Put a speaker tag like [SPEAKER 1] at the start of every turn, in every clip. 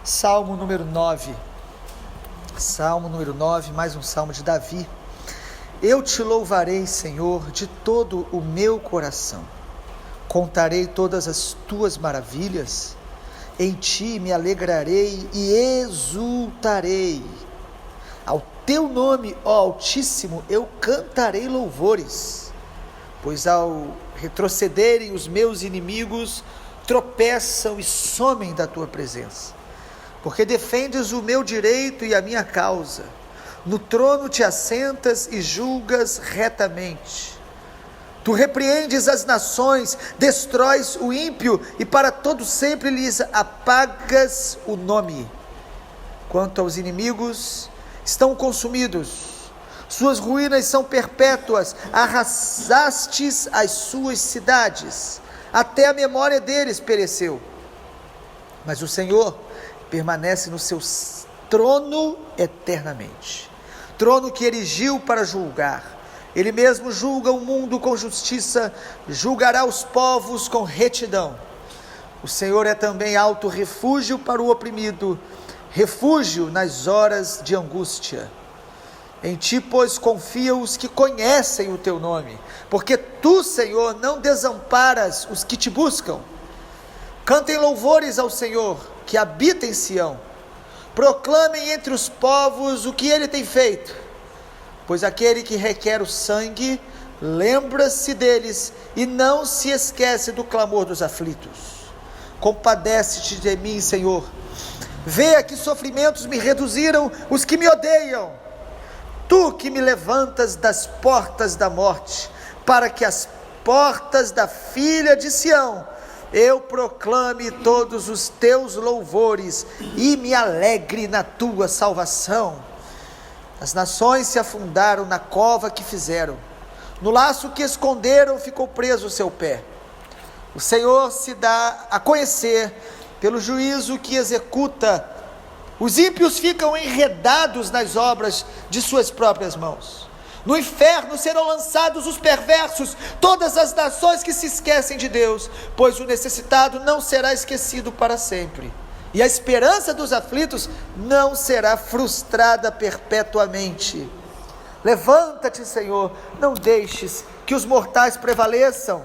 [SPEAKER 1] Salmo número 9. Salmo número 9, mais um salmo de Davi. Eu te louvarei, Senhor, de todo o meu coração. Contarei todas as tuas maravilhas. Em ti me alegrarei e exultarei. Ao teu nome, ó Altíssimo, eu cantarei louvores. Pois ao retrocederem os meus inimigos, tropeçam e somem da tua presença. Porque defendes o meu direito e a minha causa. No trono te assentas e julgas retamente. Tu repreendes as nações, destróis o ímpio e para todo sempre lhes apagas o nome. Quanto aos inimigos, estão consumidos. Suas ruínas são perpétuas. Arrasastes as suas cidades. Até a memória deles pereceu. Mas o Senhor permanece no seu trono eternamente. Trono que erigiu para julgar. Ele mesmo julga o mundo com justiça, julgará os povos com retidão. O Senhor é também alto refúgio para o oprimido, refúgio nas horas de angústia. Em ti, pois, confiam os que conhecem o teu nome, porque tu, Senhor, não desamparas os que te buscam. Cantem louvores ao Senhor, que habita em Sião. Proclamem entre os povos o que ele tem feito. Pois aquele que requer o sangue, lembra-se deles e não se esquece do clamor dos aflitos. Compadece-te de mim, Senhor. Vê a que sofrimentos me reduziram os que me odeiam. Tu que me levantas das portas da morte, para que as portas da filha de Sião eu proclame todos os teus louvores e me alegre na tua salvação. As nações se afundaram na cova que fizeram, no laço que esconderam ficou preso o seu pé. O Senhor se dá a conhecer pelo juízo que executa. Os ímpios ficam enredados nas obras de suas próprias mãos. No inferno serão lançados os perversos, todas as nações que se esquecem de Deus, pois o necessitado não será esquecido para sempre, e a esperança dos aflitos não será frustrada perpetuamente. Levanta-te, Senhor, não deixes que os mortais prevaleçam,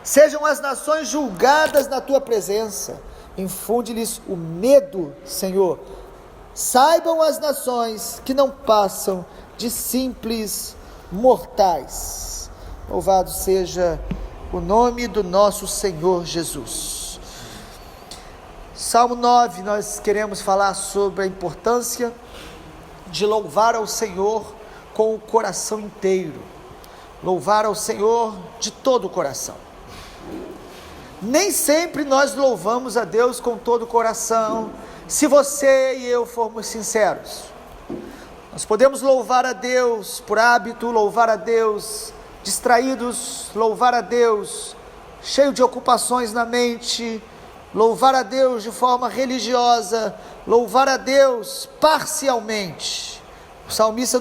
[SPEAKER 1] sejam as nações julgadas na tua presença, infunde-lhes o medo, Senhor. Saibam as nações que não passam de simples mortais. Louvado seja o nome do nosso Senhor Jesus. Salmo 9, nós queremos falar sobre a importância de louvar ao Senhor com o coração inteiro. Louvar ao Senhor de todo o coração. Nem sempre nós louvamos a Deus com todo o coração, se você e eu formos sinceros. Nós podemos louvar a Deus por hábito, louvar a Deus distraídos, louvar a Deus cheio de ocupações na mente, louvar a Deus de forma religiosa, louvar a Deus parcialmente. O salmista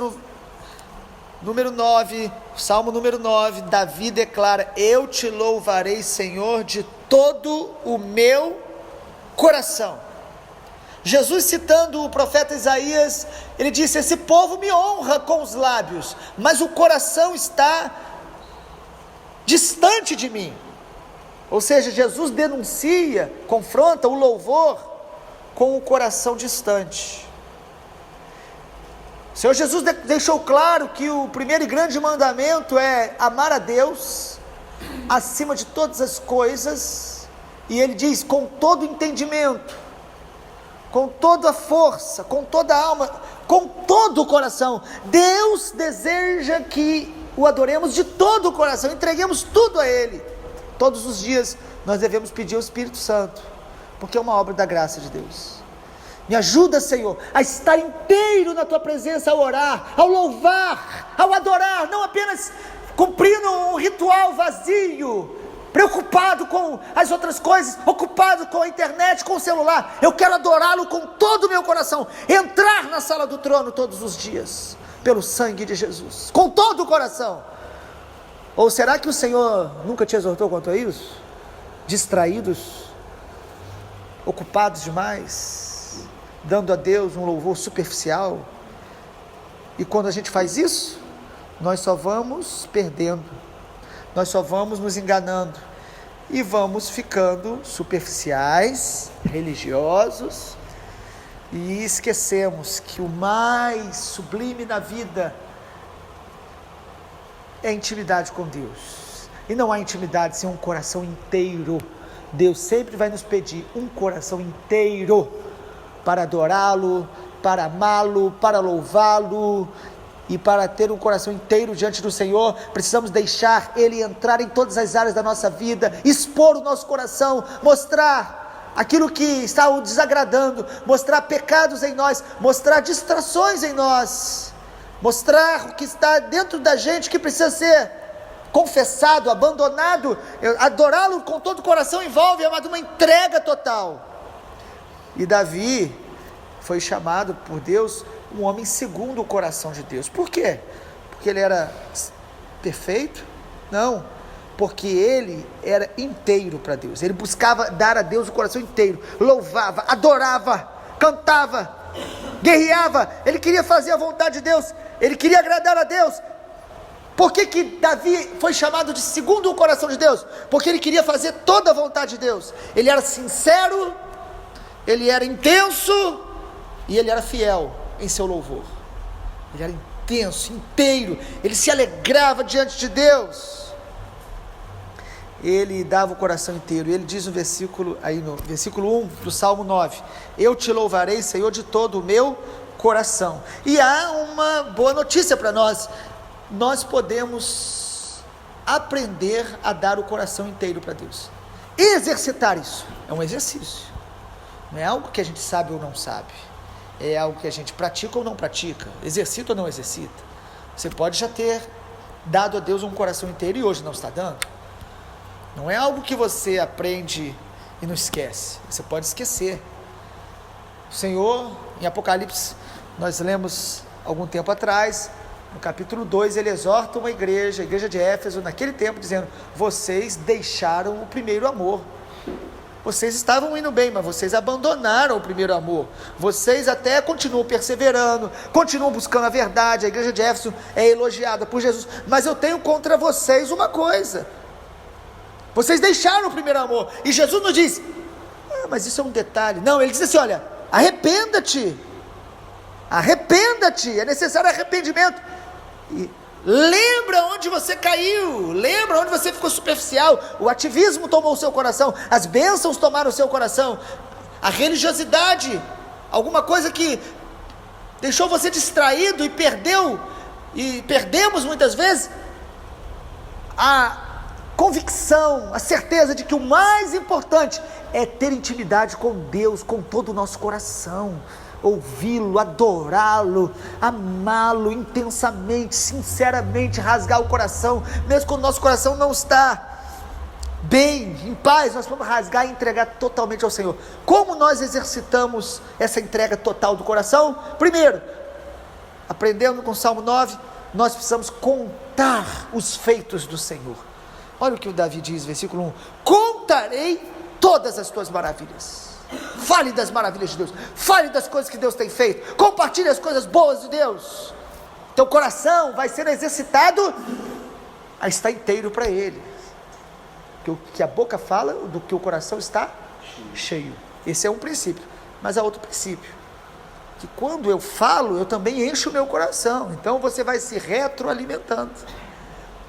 [SPEAKER 1] número 9, Salmo número 9, Davi declara: eu te louvarei, Senhor, de todo o meu coração. Jesus, citando o profeta Isaías, ele disse: esse povo me honra com os lábios, mas o coração está distante de mim. Ou seja, Jesus denuncia, confronta o louvor com o coração distante. O Senhor Jesus deixou claro que o primeiro e grande mandamento é amar a Deus acima de todas as coisas, e ele diz: com todo entendimento, com toda a força, com toda a alma, com todo o coração. Deus deseja que o adoremos de todo o coração, entreguemos tudo a Ele. Todos os dias nós devemos pedir ao Espírito Santo, porque é uma obra da graça de Deus. Me ajuda, Senhor, a estar inteiro na Tua presença, ao orar, ao louvar, ao adorar, não apenas cumprindo um ritual vazio, preocupado com as outras coisas, ocupado com a internet, com o celular. Eu quero adorá-lo com todo o meu coração, entrar na sala do trono todos os dias, pelo sangue de Jesus, com todo o coração. Ou será que o Senhor nunca te exortou quanto a isso? Distraídos, ocupados demais, dando a Deus um louvor superficial. E quando a gente faz isso, nós só vamos perdendo, nós só vamos nos enganando e vamos ficando superficiais, religiosos, e esquecemos que o mais sublime na vida é a intimidade com Deus. E não há intimidade sem um coração inteiro. Deus sempre vai nos pedir um coração inteiro para adorá-lo, para amá-lo, para louvá-lo. E para ter um coração inteiro diante do Senhor, precisamos deixar Ele entrar em todas as áreas da nossa vida, expor o nosso coração, mostrar aquilo que está o desagradando, mostrar pecados em nós, mostrar distrações em nós, mostrar o que está dentro da gente que precisa ser confessado, abandonado. Adorá-lo com todo o coração envolve, amado, uma entrega total. E Davi foi chamado por Deus um homem segundo o coração de Deus. Por quê? Porque ele era perfeito? Não, porque ele era inteiro para Deus. Ele buscava dar a Deus o coração inteiro, louvava, adorava, cantava, guerreava. Ele queria fazer a vontade de Deus, ele queria agradar a Deus. Por que Davi foi chamado de segundo o coração de Deus? Porque ele queria fazer toda a vontade de Deus. Ele era sincero, ele era intenso e ele era fiel em seu louvor. Ele era intenso, inteiro, ele se alegrava diante de Deus, ele dava o coração inteiro. Ele diz no versículo 1 do Salmo 9: eu te louvarei, Senhor, de todo o meu coração. E há uma boa notícia para nós: nós podemos aprender a dar o coração inteiro para Deus, exercitar isso. É um exercício, não é algo que a gente sabe ou não sabe, é algo que a gente pratica ou não pratica, exercita ou não exercita. Você pode já ter dado a Deus um coração inteiro e hoje não está dando. Não é algo que você aprende e não esquece, você pode esquecer. O Senhor, em Apocalipse, nós lemos algum tempo atrás, no capítulo 2, ele exorta uma igreja, a igreja de Éfeso, naquele tempo, dizendo: vocês deixaram o primeiro amor. Vocês estavam indo bem, mas vocês abandonaram o primeiro amor. Vocês até continuam perseverando, continuam buscando a verdade. A igreja de Éfeso é elogiada por Jesus, mas eu tenho contra vocês uma coisa: vocês deixaram o primeiro amor. E Jesus não diz: mas isso é um detalhe. Não, ele diz assim: olha, arrependa-te, é necessário arrependimento. E lembra onde você caiu, lembra onde você ficou superficial. O ativismo tomou o seu coração, as bênçãos tomaram o seu coração, a religiosidade, alguma coisa que deixou você distraído e perdemos muitas vezes a convicção, a certeza de que o mais importante é ter intimidade com Deus, com todo o nosso coração, ouvi-lo, adorá-lo, amá-lo intensamente, sinceramente, rasgar o coração, mesmo quando o nosso coração não está bem, em paz, nós vamos rasgar e entregar totalmente ao Senhor. Como nós exercitamos essa entrega total do coração? Primeiro, aprendendo com o Salmo 9, nós precisamos contar os feitos do Senhor. Olha o que o Davi diz, versículo 1: contarei todas as tuas maravilhas. Fale das maravilhas de Deus, fale das coisas que Deus tem feito, compartilhe as coisas boas de Deus. Teu coração vai ser exercitado a estar inteiro para Ele, que a boca fala do que o coração está cheio. Esse é um princípio, mas há outro princípio, que quando eu falo, eu também encho o meu coração. Então você vai se retroalimentando.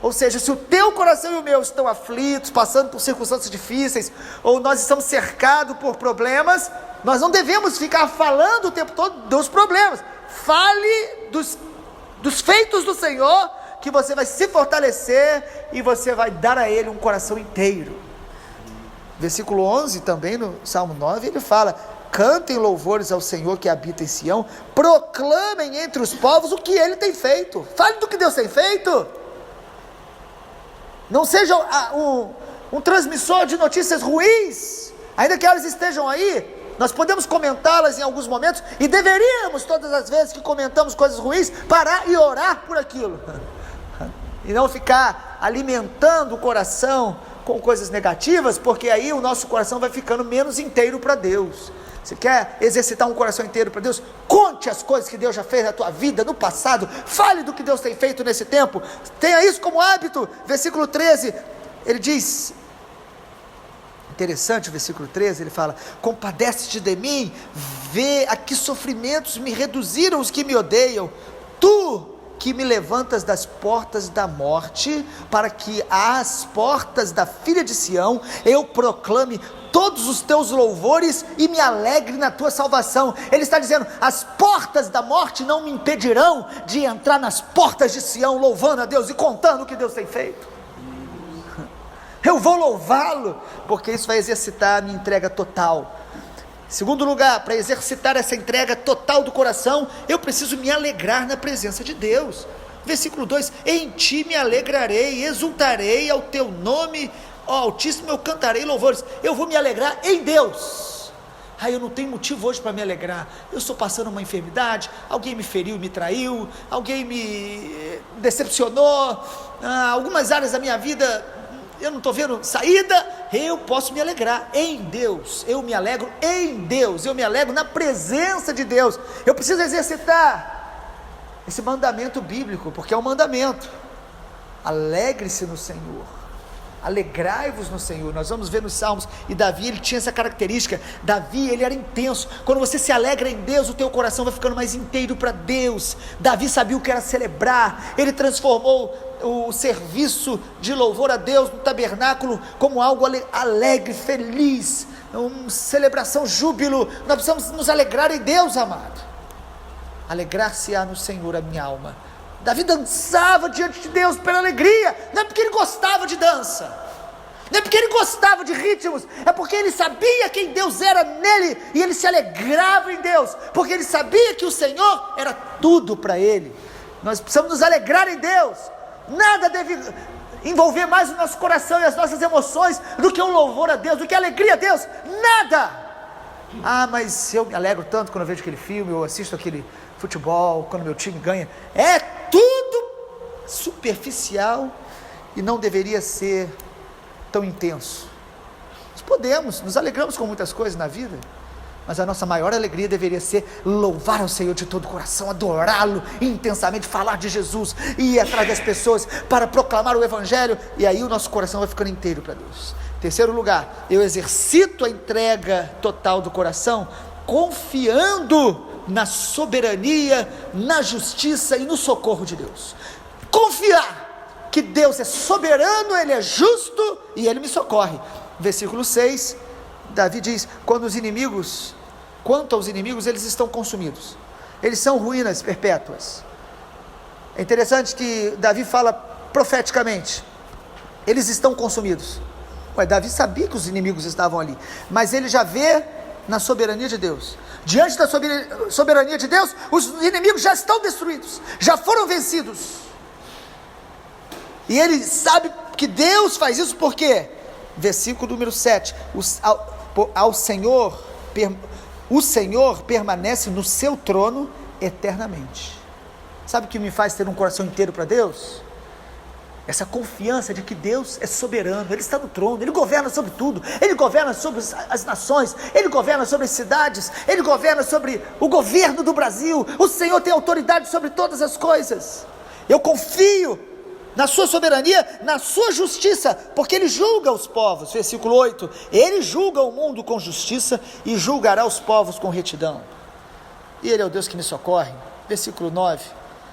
[SPEAKER 1] Ou seja, se o teu coração e o meu estão aflitos, passando por circunstâncias difíceis, ou nós estamos cercados por problemas, nós não devemos ficar falando o tempo todo dos problemas. Fale dos feitos do Senhor, que você vai se fortalecer e você vai dar a Ele um coração inteiro. Versículo 11 também no Salmo 9, ele fala: cantem louvores ao Senhor que habita em Sião, proclamem entre os povos o que Ele tem feito. Fale do que Deus tem feito. Não seja um transmissor de notícias ruins, ainda que elas estejam aí. Nós podemos comentá-las em alguns momentos, e deveríamos, todas as vezes que comentamos coisas ruins, parar e orar por aquilo, e não ficar alimentando o coração com coisas negativas, porque aí o nosso coração vai ficando menos inteiro para Deus. Você quer exercitar um coração inteiro para Deus? Conte as coisas que Deus já fez na tua vida, no passado. Fale do que Deus tem feito nesse tempo. Tenha isso como hábito. Versículo 13, ele diz, interessante o versículo 13, ele fala: compadece-te de mim, vê a que sofrimentos me reduziram os que me odeiam. Tu que me levantas das portas da morte, para que às portas da filha de Sião eu proclame todos os teus louvores e me alegre na tua salvação. Ele está dizendo: as portas da morte não me impedirão de entrar nas portas de Sião, louvando a Deus e contando o que Deus tem feito. Eu vou louvá-lo, porque isso vai exercitar a minha entrega total. Segundo lugar, para exercitar essa entrega total do coração, eu preciso me alegrar na presença de Deus. Versículo 2: em ti me alegrarei, exultarei ao teu nome, ó Altíssimo, eu cantarei louvores. Eu vou me alegrar em Deus. Eu não tenho motivo hoje para me alegrar. Eu estou passando uma enfermidade, alguém me feriu e me traiu, alguém me decepcionou, algumas áreas da minha vida eu não estou vendo saída. Eu posso me alegrar em Deus. Eu me alegro em Deus. Eu me alegro na presença de Deus. Eu preciso exercitar esse mandamento bíblico, porque é um mandamento. Alegre-se no Senhor. Alegrai-vos no Senhor. Nós vamos ver nos Salmos, e Davi, ele tinha essa característica. Davi, ele era intenso. Quando você se alegra em Deus, o teu coração vai ficando mais inteiro para Deus. Davi sabia o que era celebrar. Ele transformou o serviço de louvor a Deus no tabernáculo como algo alegre, feliz, uma celebração, júbilo. Nós precisamos nos alegrar em Deus, amado. Alegrar-se-á no Senhor a minha alma. Davi dançava diante de Deus pela alegria. Não é porque ele gostava de dança, não é porque ele gostava de ritmos, é porque ele sabia quem Deus era nele, e ele se alegrava em Deus, porque ele sabia que o Senhor era tudo para ele. Nós precisamos nos alegrar em Deus. Nada deve envolver mais o nosso coração e as nossas emoções do que um louvor a Deus, do que a alegria a Deus. Nada. Mas eu me alegro tanto quando eu vejo aquele filme, eu assisto aquele futebol, quando meu time ganha. É tudo superficial e não deveria ser tão intenso. Nós podemos, nos alegramos com muitas coisas na vida, mas a nossa maior alegria deveria ser louvar ao Senhor de todo o coração, adorá-lo intensamente, falar de Jesus, ir atrás das pessoas para proclamar o Evangelho, e aí o nosso coração vai ficando inteiro para Deus. Terceiro lugar, eu exercito a entrega total do coração, confiando na soberania, na justiça e no socorro de Deus. Confiar que Deus é soberano, Ele é justo e Ele me socorre. Versículo 6, Davi diz: quanto aos inimigos, eles estão consumidos, eles são ruínas perpétuas. É interessante que Davi fala profeticamente: eles estão consumidos. Davi sabia que os inimigos estavam ali, mas ele já vê na soberania de Deus. Diante da soberania de Deus, os inimigos já estão destruídos, já foram vencidos, e ele sabe que Deus faz isso porque, versículo número 7, o Senhor permanece no seu trono eternamente. Sabe o que me faz ter um coração inteiro para Deus? Essa confiança de que Deus é soberano, Ele está no trono, Ele governa sobre tudo, Ele governa sobre as nações, Ele governa sobre as cidades, Ele governa sobre o governo do Brasil. O Senhor tem autoridade sobre todas as coisas. Eu confio na sua soberania, na sua justiça, porque Ele julga os povos. Versículo 8, Ele julga o mundo com justiça e julgará os povos com retidão. E Ele é o Deus que me socorre. Versículo 9,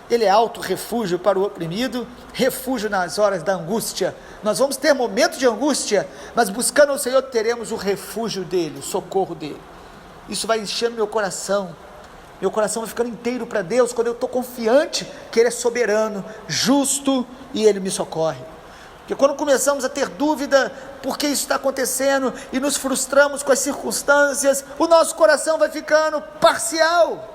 [SPEAKER 1] Ele é alto refúgio para o oprimido, refúgio nas horas da angústia. Nós vamos ter momentos de angústia, mas buscando o Senhor teremos o refúgio dEle, o socorro dEle. Isso vai enchendo meu coração vai ficando inteiro para Deus, quando eu estou confiante que Ele é soberano, justo e Ele me socorre. Porque quando começamos a ter dúvida por que isso está acontecendo e nos frustramos com as circunstâncias, o nosso coração vai ficando parcial.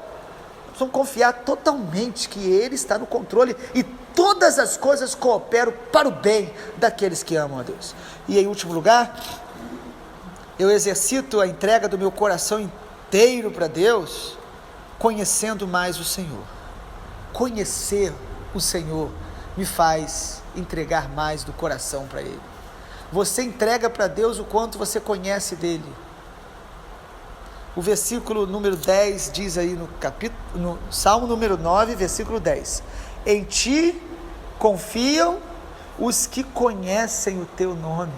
[SPEAKER 1] Precisamos confiar totalmente que Ele está no controle e todas as coisas cooperam para o bem daqueles que amam a Deus. E em último lugar, eu exercito a entrega do meu coração inteiro para Deus, conhecendo mais o Senhor. Conhecer o Senhor me faz entregar mais do coração para Ele. você entrega para Deus o quanto você conhece dele. O versículo número 10 diz aí no Salmo número 9, versículo 10: em ti confiam os que conhecem o teu nome.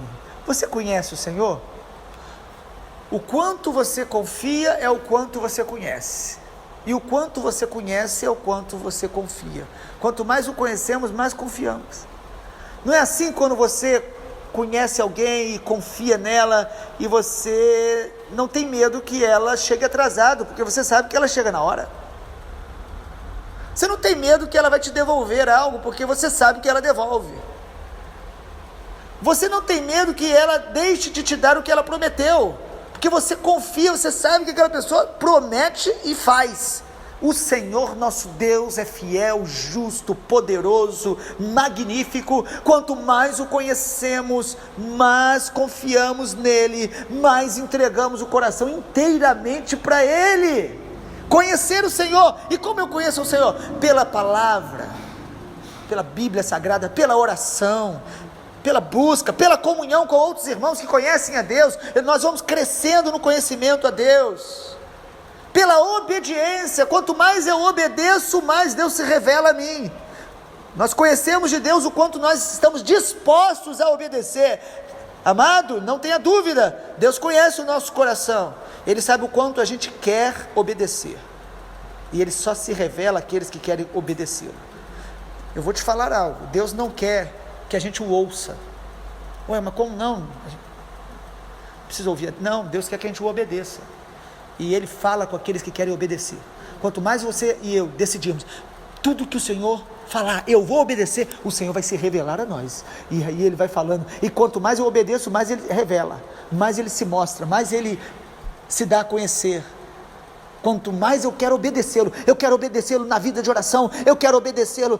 [SPEAKER 1] Você conhece o Senhor? O quanto você confia é o quanto você conhece, e o quanto você conhece é o quanto você confia. Quanto mais o conhecemos, mais confiamos. Não é assim quando você conhece alguém e confia nela, e você não tem medo que ela chegue atrasado, porque você sabe que ela chega na hora. Você não tem medo que ela vai te devolver algo, porque você sabe que ela devolve. Você não tem medo que ela deixe de te dar o que ela prometeu, porque você confia, você sabe que aquela pessoa promete e faz. O Senhor nosso Deus é fiel, justo, poderoso, magnífico. Quanto mais o conhecemos, mais confiamos nele, mais entregamos o coração inteiramente para ele. Conhecer o Senhor. E como eu conheço o Senhor? Pela palavra, pela Bíblia Sagrada, pela oração, pela busca, pela comunhão com outros irmãos que conhecem a Deus. Nós vamos crescendo no conhecimento a Deus. Pela obediência, quanto mais eu obedeço, mais Deus se revela a mim. Nós conhecemos de Deus o quanto nós estamos dispostos a obedecer. Amado, não tenha dúvida, Deus conhece o nosso coração, Ele sabe o quanto a gente quer obedecer, e Ele só se revela àqueles que querem obedecê-lo. Eu vou te falar algo, Deus não quer que a gente o ouça. Ué, mas como não? Precisa ouvir? Não, Deus quer que a gente o obedeça. E Ele fala com aqueles que querem obedecer. Quanto mais você e eu decidirmos, tudo que o Senhor falar, eu vou obedecer, o Senhor vai se revelar a nós. E aí Ele vai falando, e quanto mais eu obedeço, mais Ele revela, mais Ele se mostra, mais Ele se dá a conhecer. Quanto mais eu quero obedecê-lo na vida de oração, eu quero obedecê-lo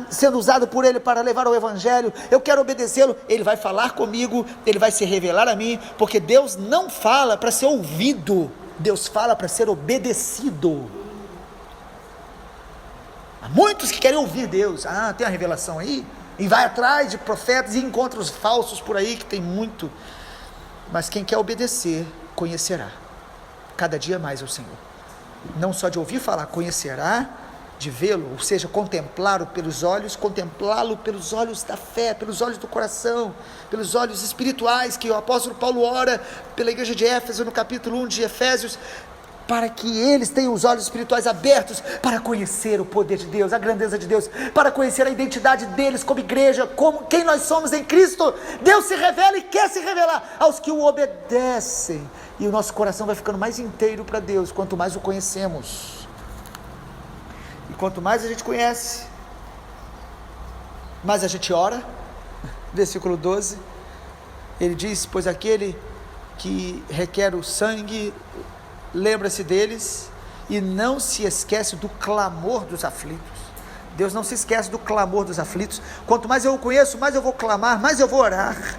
[SPEAKER 1] sendo usado por Ele para levar o Evangelho, eu quero obedecê-lo, Ele vai falar comigo, Ele vai se revelar a mim, porque Deus não fala para ser ouvido, Deus fala para ser obedecido. Há muitos que querem ouvir Deus, tem uma revelação aí, e vai atrás de profetas e encontra os falsos por aí, que tem muito, mas quem quer obedecer, conhecerá cada dia mais o Senhor, não só de ouvir falar, conhecerá, de vê-lo, ou seja, contemplá-lo pelos olhos da fé, pelos olhos do coração, pelos olhos espirituais, que o apóstolo Paulo ora pela igreja de Éfeso, no capítulo 1 de Efésios, para que eles tenham os olhos espirituais abertos, para conhecer o poder de Deus, a grandeza de Deus, para conhecer a identidade deles como igreja, como quem nós somos em Cristo. Deus se revela e quer se revelar aos que o obedecem, e o nosso coração vai ficando mais inteiro para Deus, quanto mais o conhecemos, e quanto mais a gente conhece, mais a gente ora. Versículo 12, ele diz, pois aquele que requer o sangue, lembra-se deles, e não se esquece do clamor dos aflitos. Deus não se esquece do clamor dos aflitos. Quanto mais eu o conheço, mais eu vou clamar, mais eu vou orar.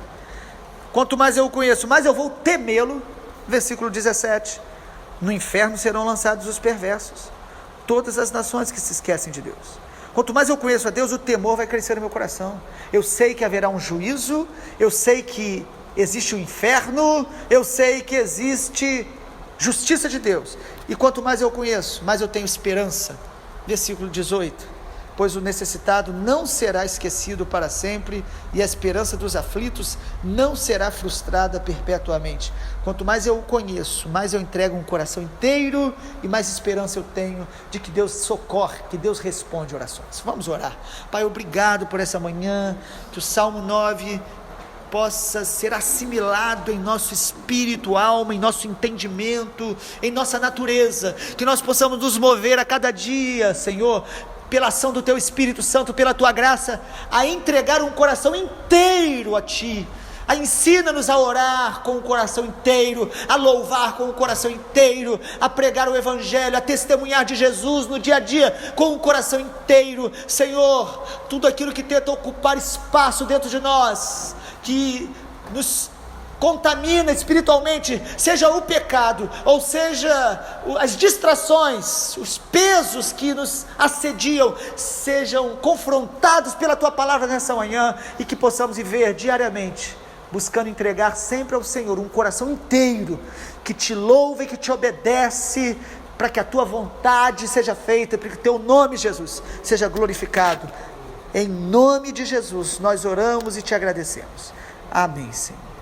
[SPEAKER 1] Quanto mais eu o conheço, mais eu vou temê-lo. Versículo 17, no inferno serão lançados os perversos, todas as nações que se esquecem de Deus. Quanto mais eu conheço a Deus, o temor vai crescer no meu coração. Eu sei que haverá um juízo, eu sei que existe o inferno, eu sei que existe justiça de Deus, e quanto mais eu conheço, mais eu tenho esperança. Versículo 18, pois o necessitado não será esquecido para sempre, e a esperança dos aflitos não será frustrada perpetuamente. Quanto mais eu o conheço, mais eu entrego um coração inteiro, e mais esperança eu tenho de que Deus socorre, que Deus responde orações. Vamos orar. Pai, obrigado por essa manhã, que o Salmo 9 possa ser assimilado em nosso espírito, alma, em nosso entendimento, em nossa natureza, que nós possamos nos mover a cada dia, Senhor, pela ação do Teu Espírito Santo, pela Tua graça, a entregar um coração inteiro a Ti. Ensina-nos a orar com o coração inteiro, a louvar com o coração inteiro, a pregar o Evangelho, a testemunhar de Jesus no dia a dia com o coração inteiro. Senhor, tudo aquilo que tenta ocupar espaço dentro de nós, que nos contamina espiritualmente, seja o pecado, ou seja as distrações, os pesos que nos assediam, sejam confrontados pela Tua palavra nessa manhã, e que possamos viver diariamente buscando entregar sempre ao Senhor um coração inteiro, que te louva e que te obedece, para que a tua vontade seja feita, para que o teu nome, Jesus, seja glorificado. Em nome de Jesus, nós oramos e te agradecemos. Amém, Senhor.